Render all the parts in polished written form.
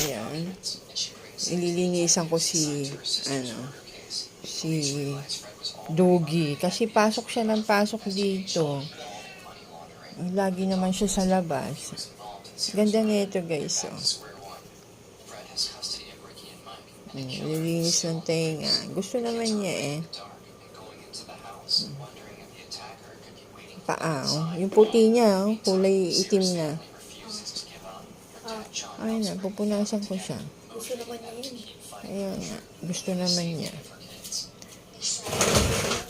Ayan. Ililinisan ko si Doggy. Kasi pasok siya ng pasok dito. Lagi naman siya sa labas. Ganda nito guys. Lilinis ng tenga. Gusto naman niya eh. Paa. Yung puti niya, kulay itim na. Ay na, pupunasan ko siya. Gusto naman niya yun. Ayan nga, gusto naman niya.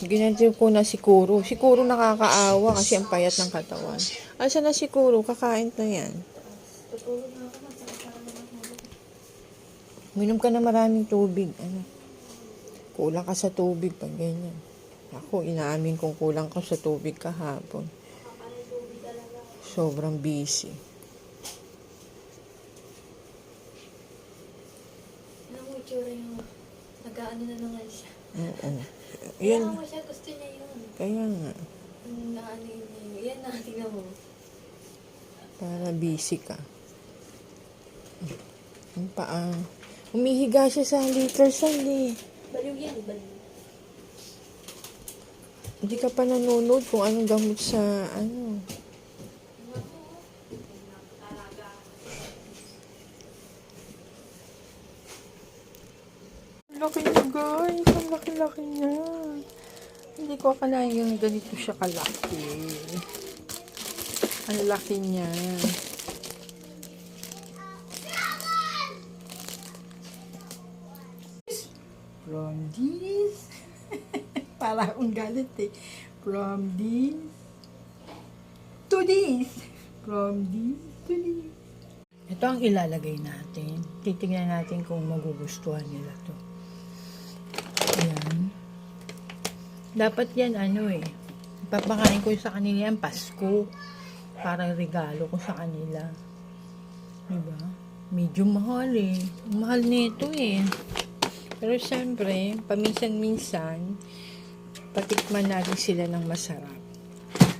Ginanti ko na si Kuro. Si Kuro nakakaawa kasi ang payat ng katawan. Asa na si Kuro? Kakain na yan. Tutulog na ako. Minom ka na maraming tubig. Kulang ka sa tubig pag ganyan. Ako, inaamin kong kulang ka sa tubig kahapon. Sobrang busy. Alam mo, itsura yung nag-aano na naman siya. Oo. Yan. Yan. Mo siya, gusto niya yun. Kaya nga. Naano yun. Yan na, tingnan mo. Para busy ka. Ang paa. Umihiga siya sa liter sali. Baliw yan, baliw. Hindi ka pa nanonood kung anong gamot sa ano. Laki niya guys. Ang laki-laki niya. Hindi ko akalain yung ganito siya kalaki. Ang laki niya. From this. Para akong galit eh. From this to this. From this to this. Ito ang ilalagay natin. Titingnan natin kung magugustuhan nila to. Ayan. Dapat yan papakain ko sa kanila yan Pasko. Para regalo ko sa kanila. Diba? Medyo mahal eh. Mahal nito eh. Pero siyempre, paminsan-minsan, patikman natin sila ng masarap.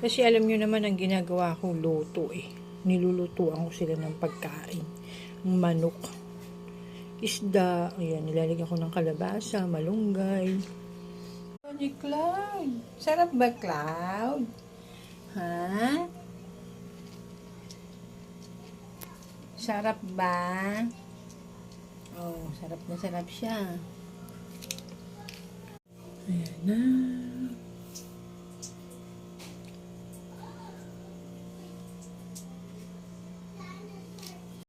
Kasi alam nyo naman ang ginagawa ko, luto eh. Nilulutuan ko sila ng pagkain. Manok, isda, ayan, nilalagyan ko ng kalabasa, malunggay. Ni Cloud. Sarap ba, Cloud? Ha? Sarap ba? Oh, sarap na sarap siya. Ayan na.